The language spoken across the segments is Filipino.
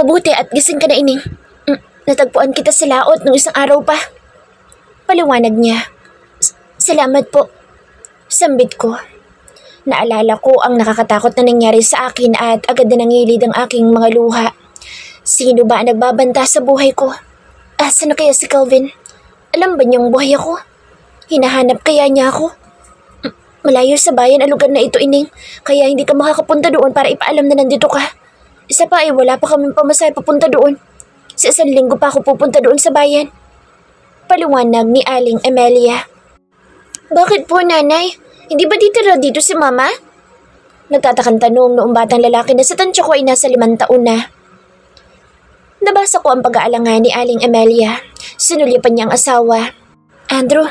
Mabuti at gising ka na, ining. Natagpuan kita sa laot nung isang araw pa. Paliwanag niya. Salamat po. Sambit ko. Naalala ko ang nakakatakot na nangyari sa akin at agad na nangilid ang aking mga luha. Sino ba ang nagbabanta sa buhay ko? Asan na kaya si Kelvin? Alam ba niyang buhay ako? Hinahanap kaya niya ako? Malayo sa bayan ang lugar na ito, ining. Kaya hindi ka makakapunta doon para ipaalam na nandito ka. Isa pa ay wala pa kaming pamasahe papunta doon. Sa isang linggo pa ako pupunta doon sa bayan. Paliwanag ni Aling Emelia. Bakit po, nanay? Hindi ba dito si mama? Nagtatakang tanong noong batang lalaki na sa tansya ko ay nasa 5 taon na. Nabasa ko ang pag-aalangan ni Aling Emelia. Sinulipan niya ang asawa. Andrew,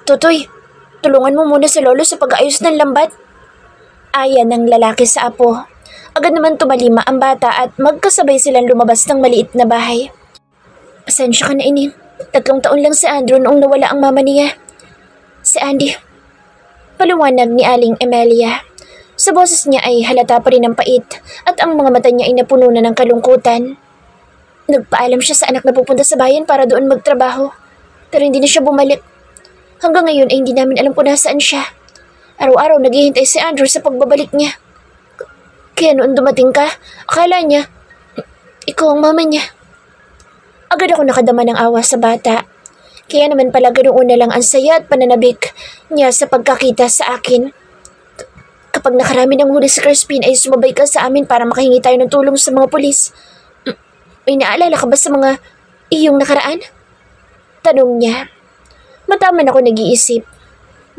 Tutoy, tulungan mo muna si Lolo sa pag-aayos ng lambat. Ayan ng lalaki sa apo. Agad naman tumalima ang bata at magkasabay silang lumabas ng maliit na bahay. Pasensya ka na, ining. 3 taon lang si Andrew noong nawala ang mama niya. Si Andy. Paliwanag ni Aling Emelia. Sa boses niya ay halata pa rin ang pait at ang mga mata niya ay napuno na ng kalungkutan. Nagpaalam siya sa anak na pupunta sa bayan para doon magtrabaho. Pero hindi na siya bumalik. Hanggang ngayon ay hindi namin alam kung nasaan siya. Araw-araw naghihintay si Andrew sa pagbabalik niya. Kaya noon dumating ka, akala niya, ikaw ang mama niya. Agad ako nakadama ng awa sa bata. Kaya naman pala ganoon na lang ang saya at pananabik niya sa pagkakita sa akin. Kapag nakarami ng huli si Crispin ay sumabay ka sa amin para makahingi tayo ng tulong sa mga pulis. May naalala ka ba sa mga iyong nakaraan? Tanong niya. Mataman ako nag-iisip.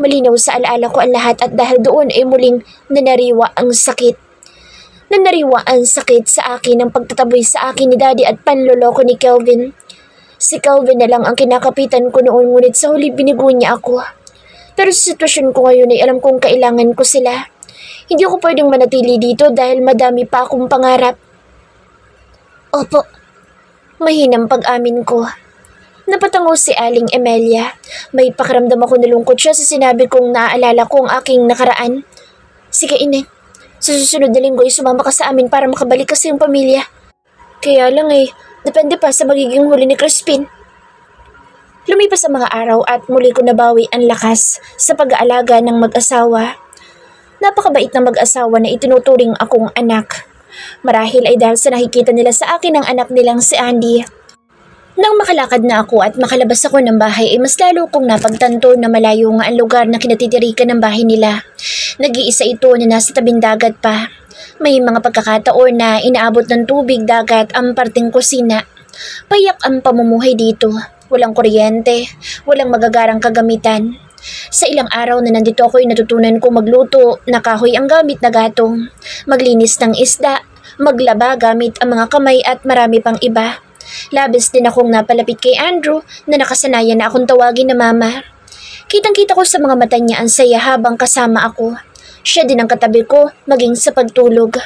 Malinaw sa alaala ko ang lahat at dahil doon ay muling nanariwa ang sakit. Nanariwa ang sakit sa akin ang pagtataboy sa akin ni Daddy at panloloko ni Kelvin. Si Kelvin na lang ang kinakapitan ko noon ngunit sa huli binigo niya ako. Pero sa sitwasyon ko ngayon ay alam kong kailangan ko sila. Hindi ako pwedeng manatili dito dahil madami pa akong pangarap. Opo, mahinang pag-amin ko. Napatango si Aling Emelia. May pakiramdam ako na lungkot siya sa sinabi kong naaalala ko ang aking nakaraan. Sige, ine. Sa susunod na linggo ay sumama ka sa amin para makabalik kasi yung pamilya. Kaya lang depende pa sa magiging huli ni Crispin. Lumipas ang mga araw at muli ko nabawi ang lakas sa pag-aalaga ng mag-asawa. Napakabait ng mag-asawa na itinuturing akong anak. Marahil ay dahil sa nakikita nila sa akin ang anak nilang si Andy. Nang makalakad na ako at makalabas ako ng bahay ay mas lalo kong napagtanto na malayo nga ang lugar na kinatitirikan ng bahay nila. Nag-iisa ito na nasa tabing dagat pa. May mga pagkakataon na inaabot ng tubig dagat ang parting kusina. Payak ang pamumuhay dito. Walang kuryente, walang magagarang kagamitan. Sa ilang araw na nandito ako ay natutunan ko magluto na kahoy ang gamit na gatong, maglinis ng isda, maglaba gamit ang mga kamay at marami pang iba. Labis din akong napalapit kay Andrew na nakasanayan na akong tawagin na mama. Kitang-kita ko sa mga mata niya ang saya habang kasama ako. Siya din ang katabi ko maging sa pagtulog.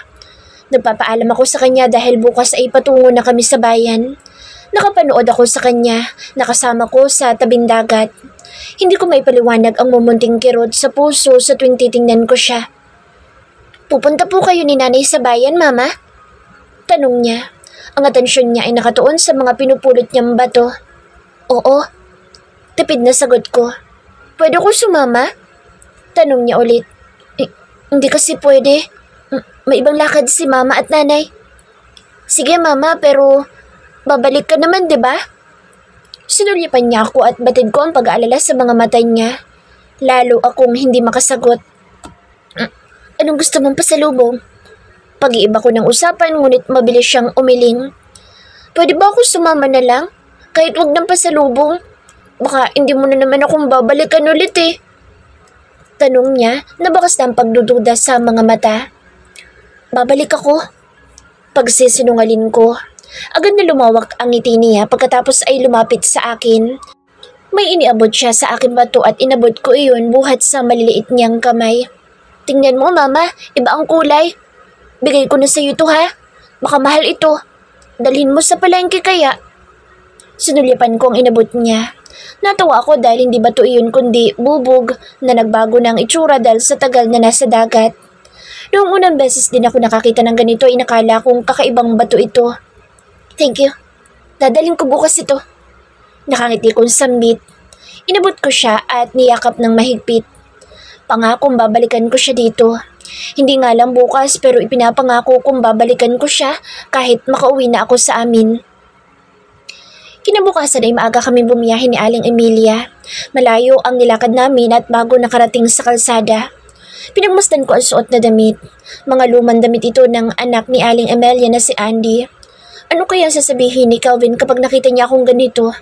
Nagpapaalam ako sa kanya dahil bukas ay patungo na kami sa bayan. Nakapanood ako sa kanya, nakasama ko sa tabing dagat. Hindi ko may paliwanag ang mumunting kirot sa puso sa tuwing titingnan ko siya. Pupunta po kayo ni nanay sa bayan, mama? Tanong niya. Ang atensyon niya ay nakatuon sa mga pinupulot niyang bato. Oo. Tipid na sagot ko. Pwede ko sumama? Tanong niya ulit. Hindi kasi pwede. May ibang lakad si mama at nanay. Sige mama, pero babalik ka naman, di ba? Sinulipan niya ako at batid ko ang pag-aalala sa mga mata niya. Lalo akong hindi makasagot. Anong gusto mong pasalubong? Pag-iiba ko ng usapan ngunit mabilis siyang umiling. Pwede ba ako sumama na lang? Kahit wag ng pasalubong. Baka hindi mo na naman akong babalikan ulit eh. Tanong niya na bakas na ang pagdududa sa mga mata. Babalik ako. Pagsisinungalin ko. Agad na lumawak ang ngiti niya pagkatapos ay lumapit sa akin. May iniabot siya sa akin bato at inabot ko iyon buhat sa maliliit niyang kamay. Tingnan mo mama, iba ang kulay. Bigay ko na sa iyo to ha. Baka mahal ito. Dalhin mo sa palengke kaya. Sinulipan ko ang inabot niya. Natawa ako dahil hindi bato iyon kundi bubog na nagbago ng itsura dahil sa tagal na nasa dagat. Noong unang beses din ako nakakita ng ganito ay nakala kong kakaibang bato ito. Thank you. Dadalhin ko bukas ito. Nakangiti kong sambit. Inabot ko siya at niyakap ng mahigpit. Pangakong babalikan ko siya dito. Hindi nga lang bukas pero ipinapangako kong babalikan ko siya kahit makauwi na ako sa amin. Kinabukasan ay maaga kami bumiyahe ni Aling Emilia. Malayo ang nilakad namin at bago nakarating sa kalsada. Pinagmasdan ko ang suot na damit. Mga lumang damit ito ng anak ni Aling Emilia na si Andy. Ano kaya sasabihin ni Calvin kapag nakita niya akong ganito?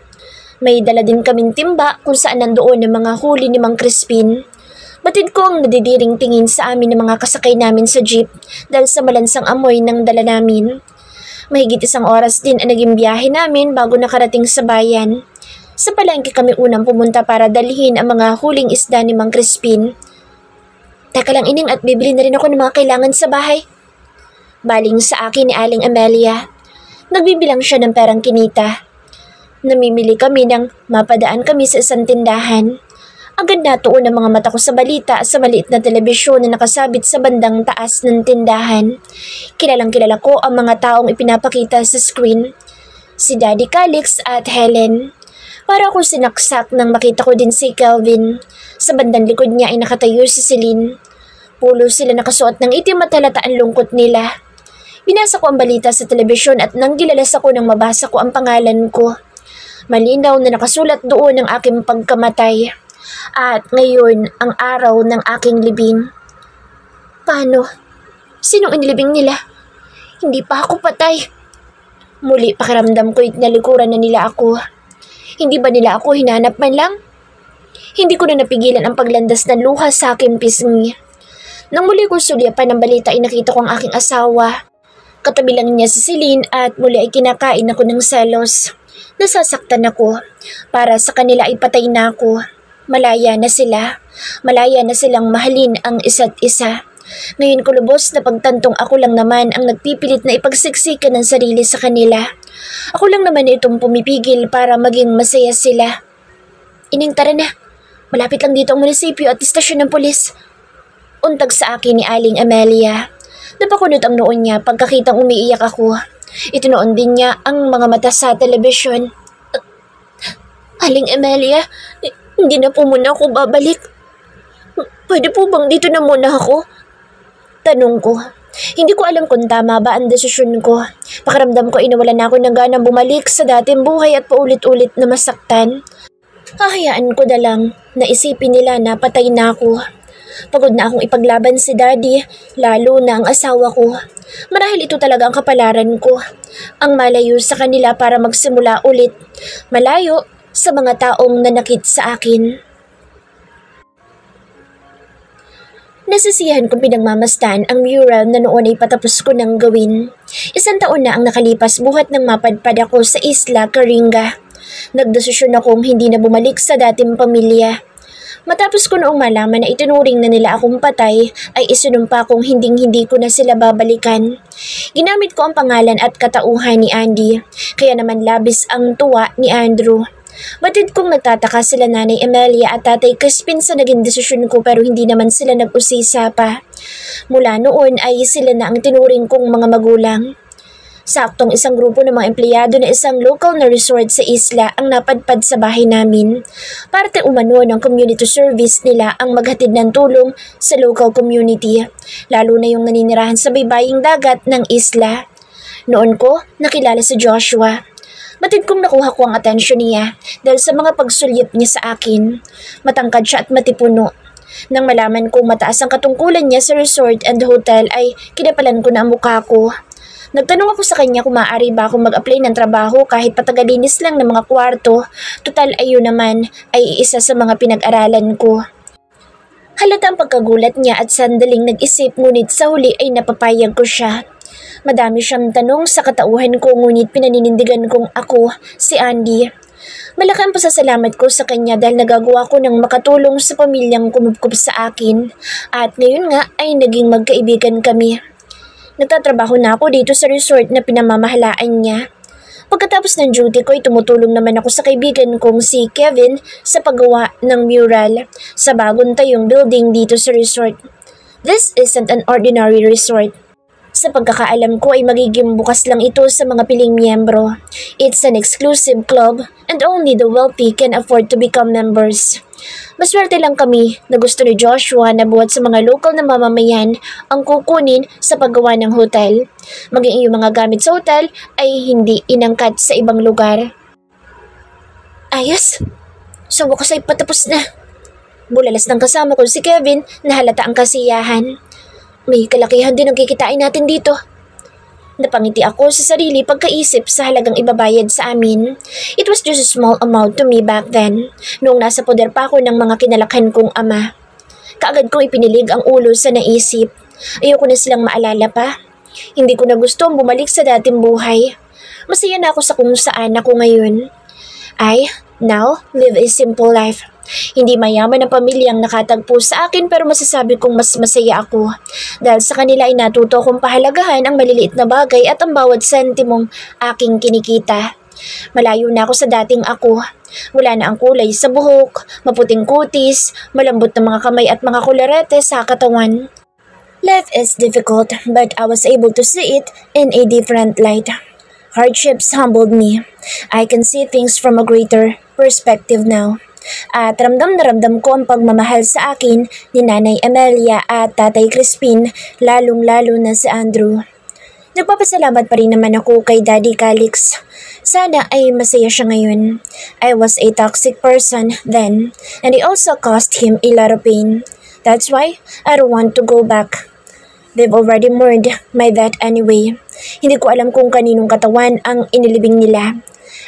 May dala din kaming timba kung saan nandoon ang mga huli ni Mang Crispin. Batid ko ang nadidiring tingin sa amin ng mga kasakay namin sa jeep dahil sa malansang amoy ng dala namin. Mahigit 1 oras din ang naging biyahe namin bago nakarating sa bayan. Sa palengke kami unang pumunta para dalhin ang mga huling isda ni Mang Crispin. Teka lang ining at bibili na rin ako ng mga kailangan sa bahay. Baling sa akin ni Aling Emilia. Nagbibilang siya ng perang kinita. Namimili kami nang mapadaan kami sa isang tindahan. Agad natuon ang mga mata ko sa balita sa maliit na telebisyon na nakasabit sa bandang taas ng tindahan. Kilalang-kilala ko ang mga taong ipinapakita sa screen. Si Daddy Calix at Helen. Para ako sinaksak nang makita ko din si Calvin. Sa bandang likod niya ay nakatayo si Celine. Pulo sila nakasuot ng itim at halata ang lungkot nila. Binasa ko ang balita sa telebisyon at nang gilalas ako nang mabasa ko ang pangalan ko. Malinaw na nakasulat doon ang aking pagkamatay. At ngayon ang araw ng aking libing. Paano? Sinong inilibing nila? Hindi pa ako patay. Muli pakiramdam ko'y nalikuran na nila ako. Hindi ba nila ako hinanap man lang? Hindi ko na napigilan ang paglandas ng luha sa aking pisngi. Nang muli kong sulyapan ng balita ay nakita ko ang aking asawa. Katabi lang niya si Celine at muli ay kinakain ako ng selos. Nasasaktan ako. Para sa kanila ay patay na ako. Malaya na sila. Malaya na silang mahalin ang isa't isa. Ngayon ko lubos na pagtantong ako lang naman ang nagpipilit na ipagsiksikan ng sarili sa kanila. Ako lang naman itong pumipigil para maging masaya sila. Ining tara na. Malapit lang dito ang munisipyo at istasyon ng pulis. Untag sa akin ni Aling Emilia. Napakunot ang noon niya pagkakitang umiiyak ako. Itinuon din niya ang mga mata sa telebisyon. Aling Emilia, hindi na po muna ako babalik. Pwede po bang dito na muna ako? Tanong ko. Hindi ko alam kung tama ba ang desisyon ko. Pakiramdam ko inawalan na ako ng ganang bumalik sa dating buhay at paulit-ulit na masaktan. Hahayaan ko na lang na isipin nila na patay na ako. Pagod na akong ipaglaban si Daddy, lalo na ang asawa ko. Marahil ito talaga ang kapalaran ko. Ang malayo sa kanila para magsimula ulit. Malayo sa mga taong nanakit sa akin. Nasisiyahan kong pinagmamastan ang mural na noon ay patapos ko nang gawin. 1 taon na ang nakalipas buhat nang mapadpad ako sa Isla Caringa. Nagdesisyon akong hindi na bumalik sa dating pamilya. Matapos ko noong malaman na itinuring na nila akong patay, ay isinumpa kong hinding-hindi ko na sila babalikan. Ginamit ko ang pangalan at katauhan ni Andy, kaya naman labis ang tuwa ni Andrew. Batid kong nagtataka sila Nanay Emilia at Tatay Crispin sa naging desisyon ko pero hindi naman sila nag-usisa pa. Mula noon ay sila na ang tinuring kong mga magulang. Saktong isang grupo ng mga empleyado na isang local na resort sa isla ang napadpad sa bahay namin. Parte umano ng community service nila ang maghatid ng tulong sa local community, lalo na yung naninirahan sa baybaying dagat ng isla. Noon ko nakilala si Joshua. Batid kong nakuha ko ang atensyon niya dahil sa mga pagsulyap niya sa akin. Matangkad siya at matipuno. Nang malaman kong mataas ang katungkulan niya sa resort and hotel ay kinapalan ko na ang mukha ko. Nagtanong ako sa kanya kung maaari ba akong mag-apply ng trabaho kahit patagalinis lang ng mga kwarto. Total ayun naman ay isa sa mga pinag-aralan ko. Halata ang pagkagulat niya at sandaling nag-isip ngunit sa huli ay napapayag ko siya. Madami siyang tanong sa katauhan ko ngunit pinaninindigan kong ako, si Andy. Malaki ang pasasalamat ko sa kanya dahil nagagawa ko ng makatulong sa pamilyang kumupkup sa akin at ngayon nga ay naging magkaibigan kami. Nagtatrabaho na ako dito sa resort na pinamamahalaan niya. Pagkatapos ng duty ko ay tumutulong naman ako sa kaibigan kong si Kevin sa paggawa ng mural sa bagong tayong building dito sa resort. This isn't an ordinary resort. Sa pagkakaalam ko ay magiging bukas lang ito sa mga piling miyembro. It's an exclusive club and only the wealthy can afford to become members. Maswerte lang kami na gusto ni Joshua na buhat sa mga local na mamamayan ang kukunin sa paggawa ng hotel. Maging iyong mga gamit sa hotel ay hindi inangkat sa ibang lugar. Ayos. Sa wakas ay patapos na. Bulalas ng kasama ko si Kevin na halata ang kasiyahan. May kalakihan din ang kikitain natin dito. Napangiti ako sa sarili pagkaisip sa halagang ibabayad sa amin. It was just a small amount to me back then, noong nasa poder pa ako ng mga kinalakhan kong ama. Kaagad kong ipinilig ang ulo sa naisip. Ayoko na silang maalala pa. Hindi ko na gusto bumalik sa dating buhay. Masaya na ako sa kung saan ako ngayon. I, now, live a simple life. Hindi mayaman ang pamilyang nakatagpo sa akin pero masasabi kong mas masaya ako. Dahil sa kanila ay natuto kong pahalagahan ang maliliit na bagay at ang bawat sentimong aking kinikita. Malayo na ako sa dating ako. Wala na ang kulay sa buhok, maputing kutis, malambot na mga kamay at mga kularete sa katawan. Life is difficult but I was able to see it in a different light. Hardships humbled me. I can see things from a greater perspective now. At ramdam na ramdam ko ang pagmamahal sa akin ni Nanay Amelia at Tatay Crispin, lalong-lalo na si Andrew. Nagpapasalamat pa rin naman ako kay Daddy Calix. Sana ay masaya siya ngayon. I was a toxic person then, and I also caused him a lot of pain. That's why I don't want to go back. They've already mourned my death anyway. Hindi ko alam kung kaninong katawan ang inilibing nila.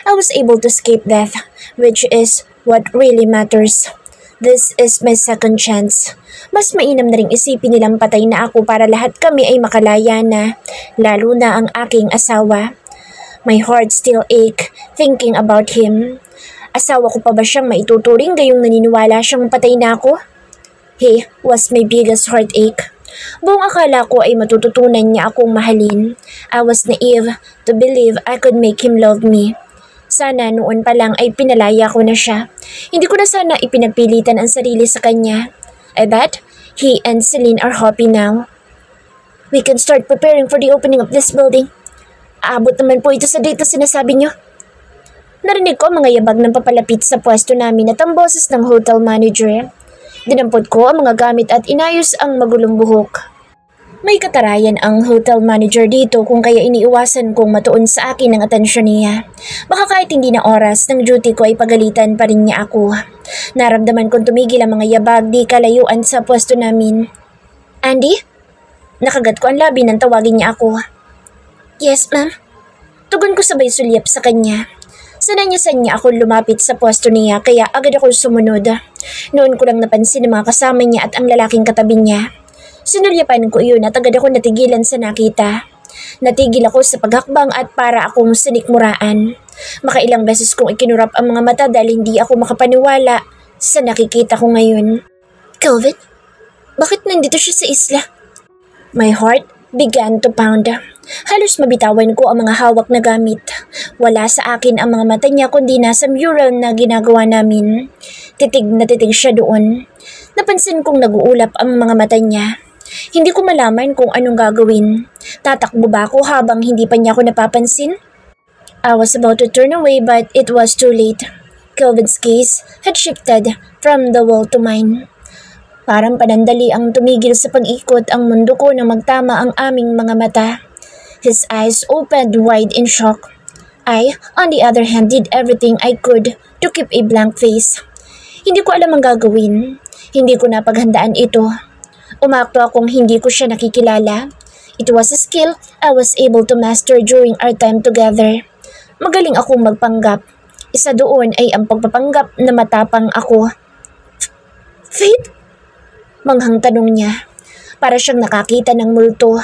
I was able to escape death, which is what really matters. This is my second chance. Mas mainam na ring isipin nilang patay na ako para lahat kami ay makalaya na, lalo na ang aking asawa. My heart still ache thinking about him. Asawa ko pa ba siyang maituturing gayong naniniwala siyang patay na ako? He was my biggest heartache. Buong akala ko ay matututunan niya akong mahalin. I was naive to believe I could make him love me. Sana noon pa lang ay pinalaya ko na siya. Hindi ko na sana ipinagpilitan ang sarili sa kanya. I bet he and Celine are happy now. We can start preparing for the opening of this building. Aabot naman po ito sa date na sinasabi niyo. Narinig ko ang mga yabag ng papalapit sa pwesto namin at ang boses ng hotel manager. Dinampot ko ang mga gamit at inayos ang magulong buhok. May katarayan ang hotel manager dito kung kaya iniiwasan kong matuon sa akin ang atensyon niya. Baka kahit hindi na oras ng duty ko ay pagalitan pa rin niya ako. Naramdaman kong tumigil ang mga yabag di kalayuan sa pwesto namin. Andy? Nakagat ko ang labi nang tawagin niya ako. Yes, ma'am. Tugon ko sabay sulyap sa kanya. Sananyasan niya ako lumapit sa pwesto niya kaya agad ako sumunod. Noon ko lang napansin ang mga kasama niya at ang lalaking katabi niya. Sinulyapan ko iyon at agad ako natigilan sa nakita. Natigil ako sa paghakbang at para akong sinikmuraan. Makailang beses kong ikinurap ang mga mata dahil hindi ako makapaniwala sa nakikita ko ngayon. Kelvin? Bakit nandito siya sa isla? My heart began to pound. Halos mabitawan ko ang mga hawak na gamit. Wala sa akin ang mga mata niya kundi nasa mural na ginagawa namin. Titig na titig siya doon. Napansin kong naguulap ang mga mata niya. Hindi ko malaman kung anong gagawin. Tatakbo ba ako habang hindi pa niya ako napapansin? I was about to turn away but it was too late. Kelvin's gaze had shifted from the wall to mine. Parang panandali ang tumigil sa pag-ikot ang mundo ko nang magtama ang aming mga mata. His eyes opened wide in shock. I, on the other hand, did everything I could to keep a blank face. Hindi ko alam ang gagawin. Hindi ko napaghandaan ito. Umakto akong hindi ko siya nakikilala. It was a skill I was able to master during our time together. Magaling akong magpanggap. Isa doon ay ang pagpapanggap na matapang ako. Faith? Manghang tanong niya. Para siyang nakakita ng multo.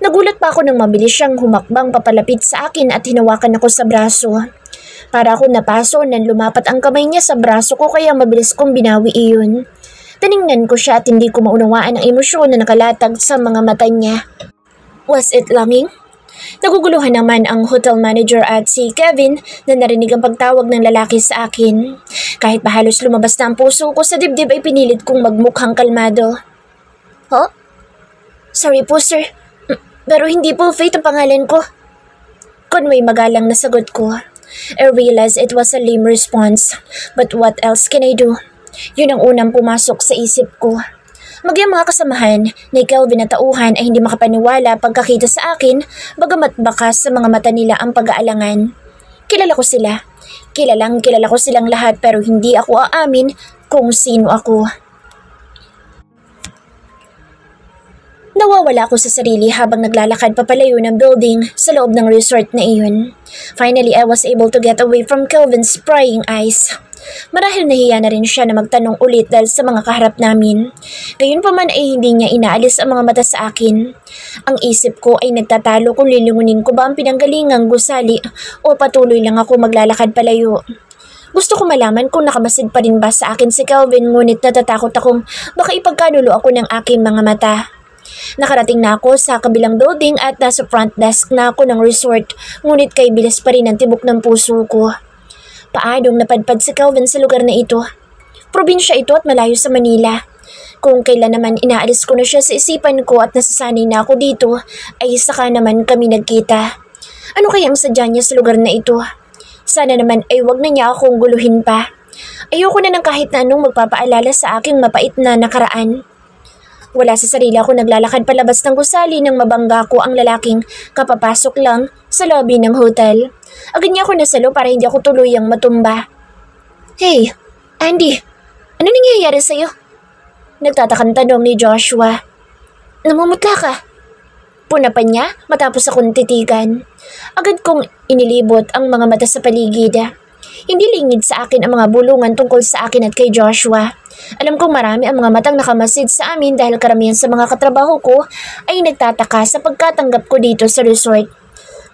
Nagulat pa ako nang mabilis siyang humakbang papalapit sa akin at hinawakan ako sa braso. Para ako napaso nang lumapat ang kamay niya sa braso ko kaya mabilis kong binawi iyon. Tiningnan ko siya at hindi ko maunawaan ang emosyon na nakalatag sa mga mata niya. Was it longing? Naguguluhan naman ang hotel manager at si Kevin na narinig ang pagtawag ng lalaki sa akin. Kahit pa halos lumabas na ang puso ko sa dibdib ay pinilit kong magmukhang kalmado. Huh? Sorry po sir. Pero hindi po Faith ang pangalan ko. Conway magalang na sagot ko. I realized it was a lame response, but what else can I do? Yun ang unang pumasok sa isip ko. Magyang mga kasamahan ni Kelvin na tauhan ay hindi makapaniwala pagkakita sa akin, bagamat bakas sa mga mata nila ang pag-aalangan. Kilala ko sila. Kilala ko silang lahat pero hindi ako aamin kung sino ako. Nawawala ako sa sarili habang naglalakad papalayo ng building sa loob ng resort na iyon. Finally, I was able to get away from Kelvin's prying eyes. Marahil nahiya na rin siya na magtanong ulit dahil sa mga kaharap namin. Gayunpaman ay hindi niya inaalis ang mga mata sa akin. Ang isip ko ay nagtatalo kung lilingunin ko ba ang pinanggalingang gusali o patuloy lang ako maglalakad palayo. Gusto ko malaman kung nakamasid pa rin ba sa akin si Kelvin, ngunit natatakot akong baka ipagkanulo ako ng aking mga mata. Nakarating na ako sa kabilang building at nasa front desk na ako ng resort, ngunit kay bilis pa rin ang tibok ng puso ko. Paanong napadpad si Kelvin sa lugar na ito? Probinsya ito at malayo sa Manila. Kung kailan naman inaalis ko na siya sa isipan ko at nasasanay na ako dito, ay saka naman kami nagkita. Ano kaya ang sadya niya sa lugar na ito? Sana naman ay wag na niya akong guluhin pa. Ayoko na ng kahit na anong magpapaalala sa aking mapait na nakaraan. Wala sa sarili ako naglalakad palabas ng gusali nang mabangga ko ang lalaking kapapasok lang sa lobby ng hotel. Agad niya ako nasalo para hindi ako tuluyang matumba. Hey, Andy, ano nangyayari sa'yo? Nagtatakang tanong ni Joshua. Namumutla ka? Puna pa niya matapos akong titigan. Agad kong inilibot ang mga mata sa paligid. Hindi lingid sa akin ang mga bulungan tungkol sa akin at kay Joshua. Alam kong marami ang mga matang nakamasid sa amin dahil karamihan sa mga katrabaho ko ay nagtataka sa pagkatanggap ko dito sa resort.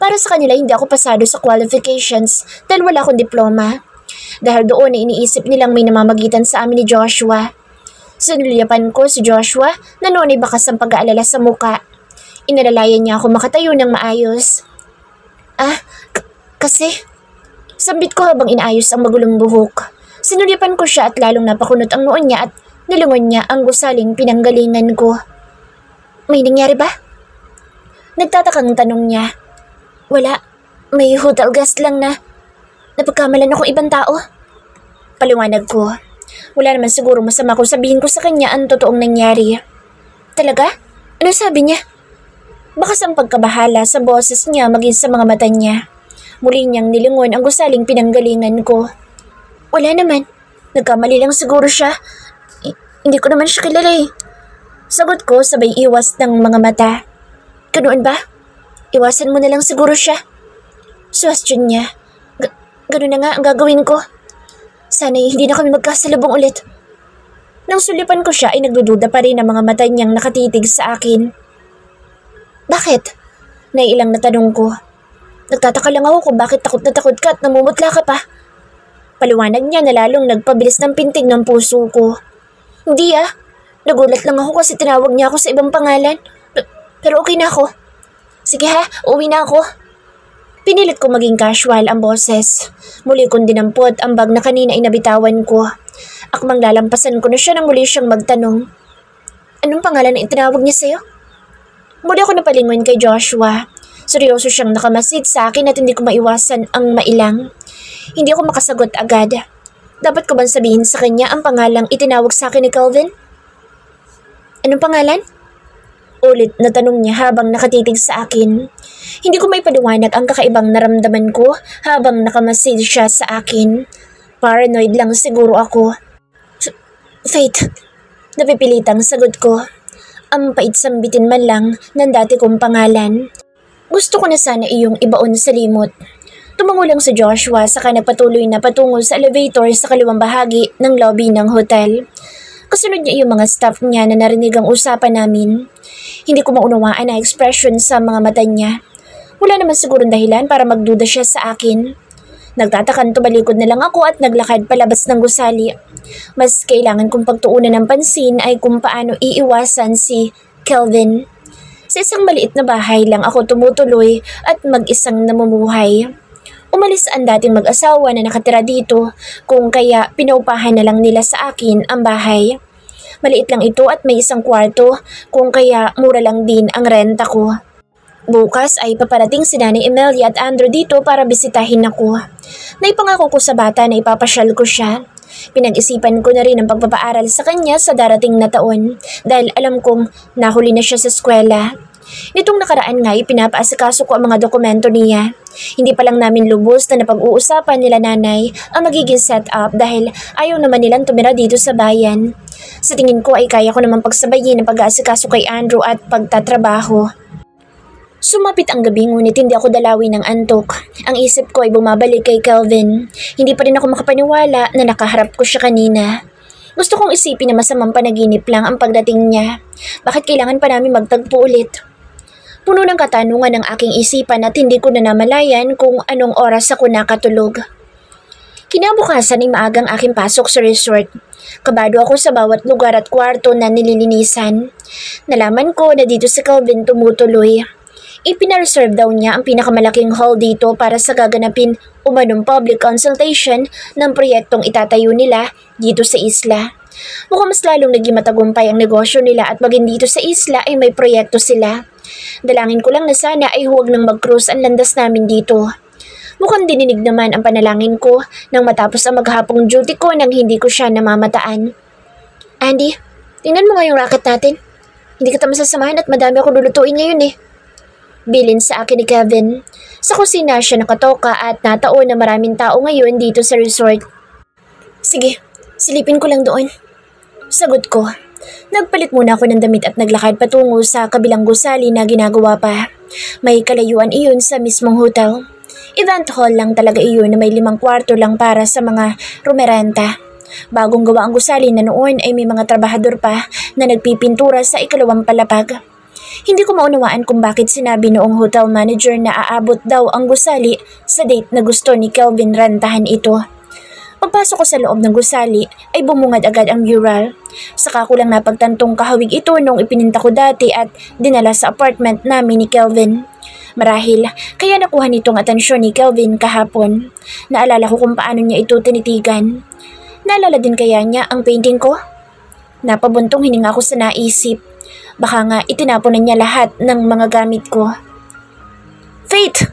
Para sa kanila hindi ako pasado sa qualifications dahil wala akong diploma. Dahil doon ay iniisip nilang may namamagitan sa amin ni Joshua. Sinulyapan ko si Joshua na noon ay bakas ang pag-aalala sa muka. Inalalayan niya ako makatayo ng maayos. Kasi sambit ko habang inaayos ang magulong buhok. Sinulyapan ko siya at lalong napakunot ang noon niya at nilungon niya ang gusaling pinanggalingan ko. May nangyari ba? Nagtatakang tanong niya. Wala. May hotel guest lang na napagkamalan akong ibang tao. Paliwanag ko. Wala naman siguro masama kung sabihin ko sa kanya ang totoong nangyari. Talaga? Ano sabi niya? Bakas ang pagkabahala sa boses niya maging sa mga mata niya. Muli niyang nilingon ang gusaling pinanggalingan ko. Wala naman. Nagkamali lang siguro siya. Hindi ko naman siya kilala eh. Sagot ko sabay iwas ng mga mata. Ganoon ba? Iwasan mo na lang siguro siya. Suwestyon niya. Ganoon na nga ang gagawin ko. Sana'y hindi na kami magkasalubong ulit. Nang sulipan ko siya ay nagdududa pa rin ang mga mata niyang nakatitig sa akin. Bakit? Naiilang na tanong ko. Nagtataka lang ako kung bakit takot na takot ka at namumutla ka pa. Paliwanag niya na lalong nagpabilis ng pintig ng puso ko. Hindi nagulat lang ako kasi tinawag niya ako sa ibang pangalan. Pero okay na ako. Sige uwi na ako. Pinilit ko maging casual ang boses. Muli kong dinampot ang bag na kanina ay nabitawan ko. Akmang lalampasan ko na siya nang muli siyang magtanong. Anong pangalan na itinawag niya sa'yo? Muli ako napalingon kay Joshua. Seryoso siyang nakamasid sa akin at hindi ko maiwasan ang mailang. Hindi ako makasagot agad. Dapat ko bang sabihin sa kanya ang pangalang itinawag sa akin ni Kelvin? Anong pangalan? Ulit na tanong niya habang nakatitig sa akin. Hindi ko may paliwanag ang kakaibang naramdaman ko habang nakamasid siya sa akin. Paranoid lang siguro ako. Faith, napipilitang sagot ko. Ang pait sambitin man lang ng dati kong pangalan. Gusto ko na sana iyong ibaon sa limot. Tumango lang si Joshua saka nagpatuloy na patungo sa elevator sa kaliwang bahagi ng lobby ng hotel. Kasunod niya yung mga staff niya na narinig ang usapan namin. Hindi ko maunawaan ang expression sa mga mata niya. Wala naman sigurong dahilan para magduda siya sa akin. Nagtatakan tumalikod na lang ako at naglakad palabas ng gusali. Mas kailangan kong pagtuunan ng pansin ay kung paano iiwasan si Kelvin. Sa isang maliit na bahay lang ako tumutuloy at mag-isang namumuhay. Umalis ang dating mag-asawa na nakatira dito kung kaya pinaupahan na lang nila sa akin ang bahay. Maliit lang ito at may isang kwarto kung kaya mura lang din ang renta ko. Bukas ay paparating si Nanay Emilia at Andrew dito para bisitahin ako. Naipangako ko sa bata na ipapasyal ko siya. Pinag-isipan ko na rin ang pagpapaaral sa kanya sa darating na taon dahil alam kong nahuli na siya sa eskwela. Nitong nakaraan nga pinapaasikaso ko ang mga dokumento niya. Hindi pa lang namin lubos na napag-uusapan nila nanay ang magiging setup dahil ayaw naman nilang tumira dito sa bayan. Sa tingin ko ay kaya ko naman pagsabayin ang pag-aasikaso kay Andrew at pagtatrabaho. Sumapit ang gabi ngunit hindi ako dalawin ng antok. Ang isip ko ay bumabalik kay Kelvin. Hindi pa rin ako makapaniwala na nakaharap ko siya kanina. Gusto kong isipin na masamang panaginip lang ang pagdating niya. Bakit kailangan pa namin magtagpo ulit? Puno ng katanungan ang aking isipan at hindi ko na namalayan kung anong oras ako nakatulog. Kinabukasan ay maagang aking pasok sa resort. Kabado ako sa bawat lugar at kwarto na nililinisan. Nalaman ko na dito si Kelvin tumutuloy. Ipinareserve daw niya ang pinakamalaking hall dito para sa gaganapin umanong public consultation ng proyektong itatayo nila dito sa isla. Mukhang mas lalong naging matagumpay ang negosyo nila at maging dito sa isla ay may proyekto sila. Dalangin ko lang na sana ay huwag nang mag-cruise ang landas namin dito. Mukhang dininig naman ang panalangin ko nang matapos ang maghapong duty ko nang hindi ko siya namamataan. Andy, tingnan mo nga yung racket natin. Hindi kita masasamahan at madami ako lulutuin ngayon eh. Bilin sa akin ni Kevin. Sa kusina siya nakatoka at nataon na maraming tao ngayon dito sa resort. Sige, silipin ko lang doon. Sagot ko. Nagpalit muna ako ng damit at naglakad patungo sa kabilang gusali na ginagawa pa. May kalayuan iyon sa mismong hotel. Event hall lang talaga iyon na may 5 kwarto lang para sa mga rumerenta. Bagong gawa ang gusali na noon ay may mga trabahador pa na nagpipintura sa ikalawang palapag. Hindi ko maunawaan kung bakit sinabi noong hotel manager na aabot daw ang gusali sa date na gusto ni Kelvin rentahan ito. Pagpasok ko sa loob ng gusali ay bumungad agad ang mural. Saka ko lang napagtantong kahawig ito nung ipininta ko dati at dinala sa apartment namin ni Kelvin. Marahil, kaya nakuha nitong atensyon ni Kelvin kahapon. Naalala ko kung paano niya ito tinitigan. Naalala din kaya niya ang painting ko? Napabuntong hininga ko sa naisip. Baka nga itinapon na niya lahat ng mga gamit ko. Faith!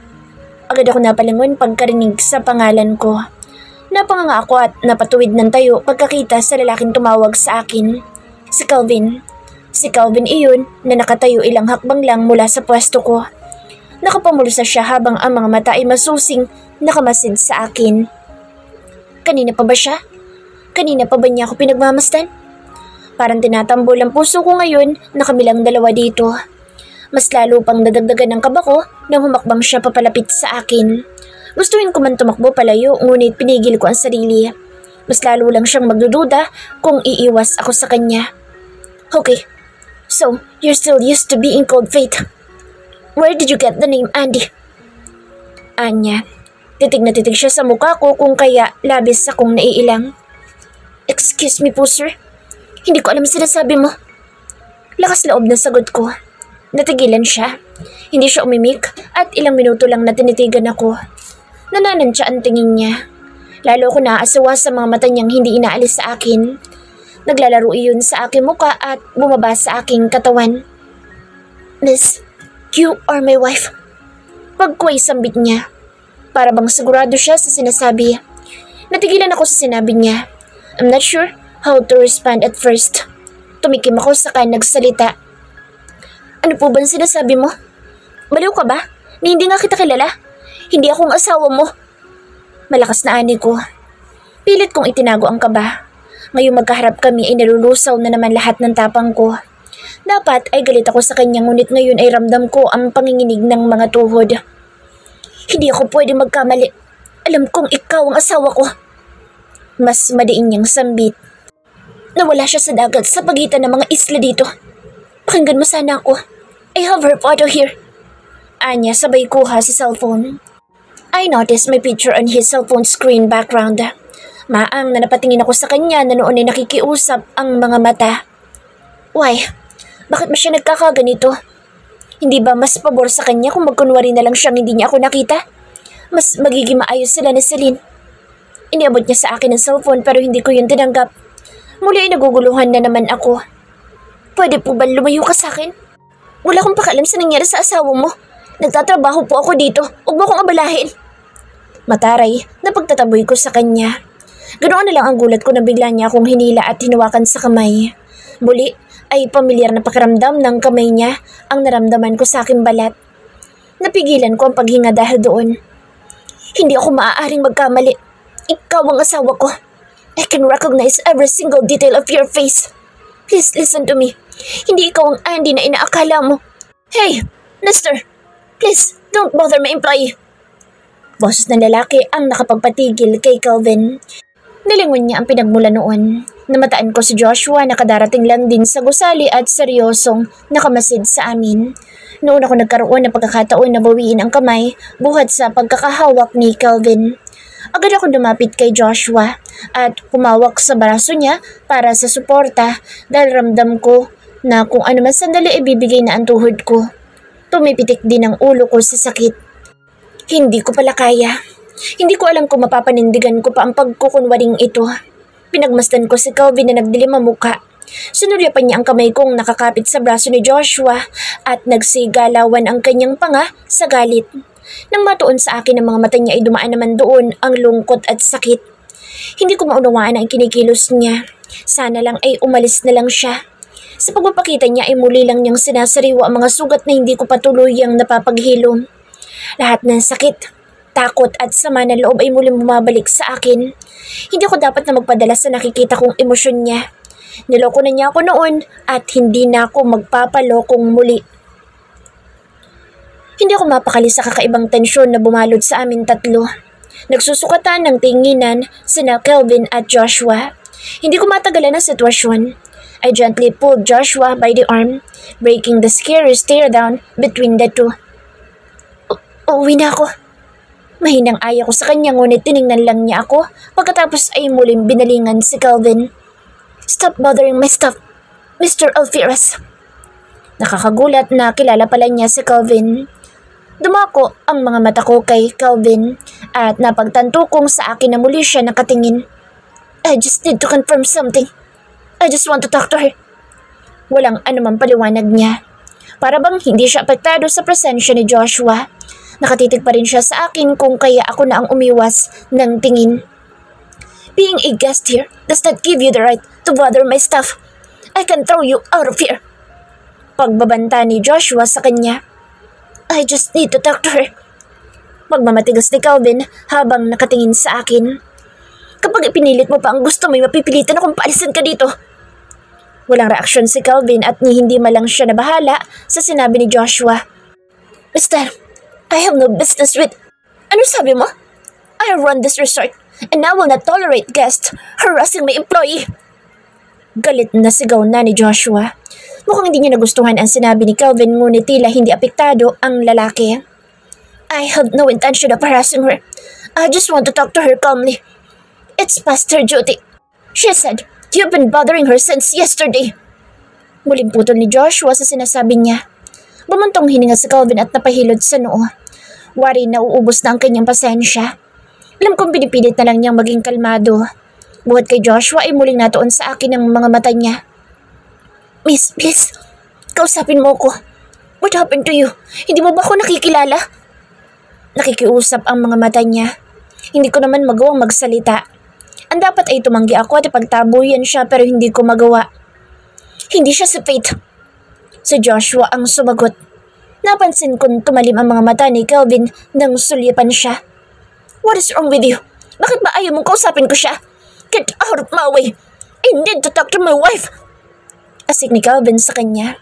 Agad ako napalingon pagkarinig sa pangalan ko. Napanganga ako at napatuwid ng tayo pagkakita sa lalaking tumawag sa akin. Si Kelvin. Si Kelvin iyon na nakatayo ilang hakbang lang mula sa pwesto ko. Nakapamulsa siya habang ang mga mata ay masusing nakamasid sa akin. Kanina pa ba siya? Kanina pa ba niya ako pinagmamasdan? Parang tinatambol ang puso ko ngayon na kamilang dalawa dito. Mas lalo pang nadagdagan ng kaba ko nang humakbang siya papalapit sa akin. Gustuin ko man tumakbo palayo ngunit pinigil ko ang sarili. Mas lalo lang siyang magdududa kung iiwas ako sa kanya. Okay, so you're still used to being called Faith. Where did you get the name Andy? Anya, titig na titig siya sa mukha ko kung kaya labis akong naiilang. Excuse me po sir. Hindi ko alam sinasabi mo. Lakas loob na sagot ko. Natigilan siya. Hindi siya umimik at ilang minuto lang na tinitigan ako. Nananansya ang tingin niya. Lalo ko naaasawa sa mga mata niyang hindi inaalis sa akin. Naglalaro iyon sa aking muka at bumaba sa aking katawan. Miss, you are my wife. Pagkway sambit niya. Para bang sigurado siya sa sinasabi. Natigilan ako sa sinabi niya. I'm not sure how to respond at first. Tumikim ako saka nagsalita. Ano po ba sinasabi mo? Baliw ka ba? Ni hindi nga kita kilala. Hindi akong asawa mo. Malakas na ani ko. Pilit kong itinago ang kaba. Ngayong magkaharap kami ay nalulusaw na naman lahat ng tapang ko. Dapat ay galit ako sa kanya ngunit ngayon ay ramdam ko ang panginginig ng mga tuhod. Hindi ako pwede magkamali. Alam kong ikaw ang asawa ko. Mas madiin niyang sambit. Nawala siya sa dagat sa pagitan ng mga isla dito. Pakinggan mo sana ako. I have her photo here. Anya sabay kuha sa cellphone. I noticed my picture on his cellphone screen background. Maang na napatingin ako sa kanya na noon ay nakikiusap ang mga mata. Why? Bakit ba siya nagkakaganito? Hindi ba mas pabor sa kanya kung magkunwari na lang siyang hindi niya ako nakita? Mas magiging maayos sila ni Celine. Iniabot niya sa akin ang cellphone pero hindi ko yun tinanggap. Muli ay naguguluhan na naman ako. Pwede po ba lumayo ka sa akin? Wala akong pakalam sa nangyari sa asawa mo. Nagtatrabaho po ako dito. Huwag mo akong abalahin. Mataray na pagtataboy ko sa kanya. Ganoon na lang ang gulat ko na bigla niya akong hinila at hinawakan sa kamay. Muli ay pamilyar na pakiramdam ng kamay niya ang naramdaman ko sa aking balat. Napigilan ko ang paghinga dahil doon. Hindi ako maaaring magkamali. Ikaw ang asawa ko. I can recognize every single detail of your face. Please listen to me. Hindi ikaw ang Andy na inaakala mo. Hey, mister! Please, don't bother my employee. Boses ng lalaki ang nakapagpatigil kay Kelvin. Nilingon niya ang pinagmula noon. Namataan ko si Joshua na kadarating lang din sa gusali at seryosong nakamasid sa amin. Noon ako nagkaroon ng pagkakataon na bawiin ang kamay buhat sa pagkakahawak ni Kelvin. Agad ako lumapit kay Joshua at humawak sa braso niya para sa suporta dahil ramdam ko na kung ano man sandali ibibigay na ang tuhod ko. Tumipitik din ang ulo ko sa sakit. Hindi ko pala kaya. Hindi ko alam kung mapapanindigan ko pa ang pagkukunwaring ito. Pinagmasdan ko si Kelvin na nagdilim ang muka. Sinurya pa niya ang kamay kong nakakapit sa braso ni Joshua at nagsigalawan ang kanyang panga sa galit. Nang matuon sa akin ang mga mata niya ay dumaan naman doon ang lungkot at sakit. Hindi ko maunawaan ang kinikilos niya. Sana lang ay umalis na lang siya. Sa pagpapakita niya ay muli lang niyang sinasariwa ang mga sugat na hindi ko patuluyang napapaghilom. Lahat ng sakit, takot at sama ng loob ay muling bumabalik sa akin. Hindi ako dapat na magpadala sa nakikita kong emosyon niya. Niloko na niya ako noon at hindi na ako magpapalokong muli. Hindi ako mapakali sa kakaibang tensyon na bumalot sa amin tatlo. Nagsusukatan ng tinginan sina Kelvin at Joshua. Hindi ko matagalan ang sitwasyon. I gently pulled Joshua by the arm, breaking the scary stare down between the two. Uuwi na ako. Mahinang aya ko sa kanya ngunit tiningnan lang niya ako pagkatapos ay muling binalingan si Kelvin. Stop bothering my stuff, Mr. Alfiras. Nakakagulat na kilala pala niya si Kelvin. Dumako ang mga mata ko kay Kelvin at napagtanto kong sa akin na muli siya nakatingin. I just need to confirm something. I just want to talk to her. Walang anumang paliwanag niya. Para bang hindi siya apektado sa presensya ni Joshua. Nakatitig pa rin siya sa akin kung kaya ako na ang umiwas ng tingin. Being a guest here does not give you the right to bother my stuff. I can throw you out of here. Pagbabanta ni Joshua sa kanya. I just need to talk to her. Magmamatigas ni Kelvin habang nakatingin sa akin. Kapag ipinilit mo pa ang gusto mo, mapipilitan akong paalisin ka dito. Walang reaksyon si Kelvin at ni hindi malang siya nabahala sa sinabi ni Joshua. Mister, I have no business with... Ano sabi mo? I run this resort and I will not tolerate guests harassing my employee. Galit na sigaw na ni Joshua. Mukhang hindi niya nagustuhan ang sinabi ni Kelvin ngunit tila hindi apektado ang lalaki. I have no intention of harassing her. I just want to talk to her calmly. It's past her duty. She said, you've been bothering her since yesterday. Muling putol ni Joshua sa sinasabi niya. Bumuntong hininga si Kelvin at napahilod sa noo. Wari na uubos na ang kanyang pasensya. Alam kong pinipilit na lang niyang maging kalmado. Buhat kay Joshua ay muling natuon sa akin ang mga mata niya. Miss, please, kausapin mo ko. What happened to you? Hindi mo ba ako nakikilala? Nakikiusap ang mga mata niya. Hindi ko naman magawang magsalita. Ang dapat ay tumanggi ako at ipagtabuyan siya pero hindi ko magawa. Hindi siya si Faith. Si Joshua ang sumagot. Napansin kong tumalim ang mga mata ni Kelvin nang sulyapan siya. What is wrong with you? Bakit ba ayaw mong kausapin ko siya? Get out of my way. I need to talk to my wife. Asik ni Kelvin sa kanya.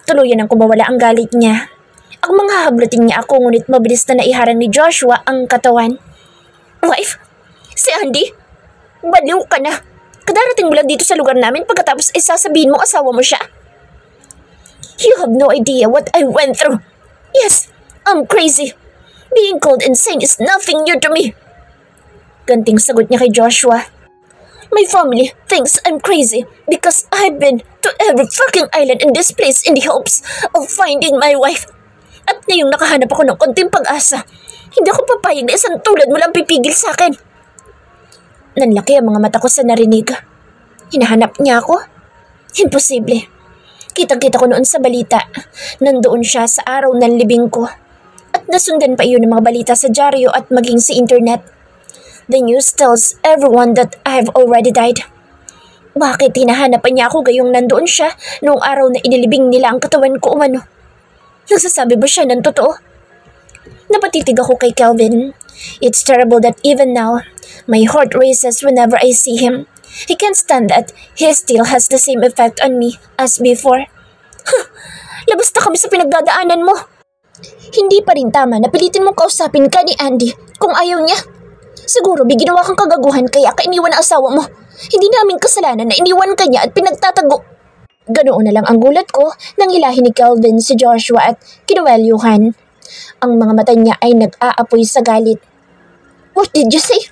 Tuluyan ang kumawala ang galit niya. Ang mga hablutin niya ako ngunit mabilis na naiharang ni Joshua ang katawan. Wife? Si Andy? Baliw ka na. Kadarating mo lang dito sa lugar namin pagkatapos ay sasabihin mo asawa mo siya. You have no idea what I went through. Yes, I'm crazy. Being called insane is nothing new to me. Ganting sagot niya kay Joshua. My family thinks I'm crazy because I've been to every fucking island in this place in the hopes of finding my wife. At ngayong nakahanap ako ng konting pag-asa, hindi ako papayag na isang tulad mo lang pipigil sa akin. Nanlaki ang mga mata ko sa narinig. Hinahanap niya ako? Imposible. Kitang-kita ko noon sa balita. Nandoon siya sa araw ng libing ko. At nasundan pa iyon ng mga balita sa dyaryo at maging sa internet. The news tells everyone that I have already died. Bakit hinahanapan niya ako gayong nandoon siya noong araw na inilibing nila ang katawan ko umano? Nagsasabi ba siya ng totoo? Napatitig ako kay Kelvin. It's terrible that even now, my heart races whenever I see him. He can't stand that he still has the same effect on me as before. Labas na kami sa pinagdadaanan mo. Hindi pa rin tama na pilitin mong kausapin ka ni Andy kung ayaw niya. Siguro may ginawa kang kagaguhan kaya kainiwan ang asawa mo. Hindi namin kasalanan na iniwan ka niya at pinagtatago. Ganoon na lang ang gulat ko nang hilahin ni Kelvin si Joshua at kinuwelyuhan. Ang mga mata niya ay nag-aapoy sa galit. What did you say?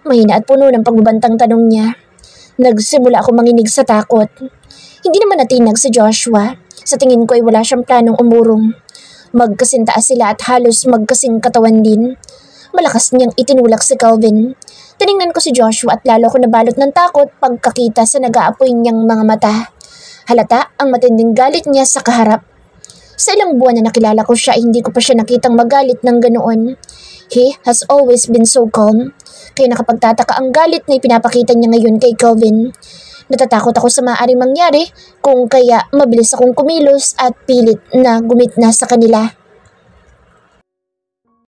Mahina at puno ng pagbabantang tanong niya. Nagsimula ako manginig sa takot. Hindi naman natinag si Joshua. Sa tingin ko ay wala siyang planong umurong. Magkasintaas sila at halos magkasing katawan din. Malakas niyang itinulak si Kelvin. Tiningnan ko si Joshua at lalo ko nabalot ng takot pagkakita sa nag-aapoy niyang mga mata. Halata ang matinding galit niya sa kaharap. Sa ilang buwan na nakilala ko siya, hindi ko pa siya nakitang magalit ng ganoon. He has always been so calm. Kaya nakapagtataka ang galit na ipinapakita niya ngayon kay Kelvin. Natatakot ako sa maaaring mangyari kung kaya mabilis akong kumilos at pilit na gumitna sa kanila.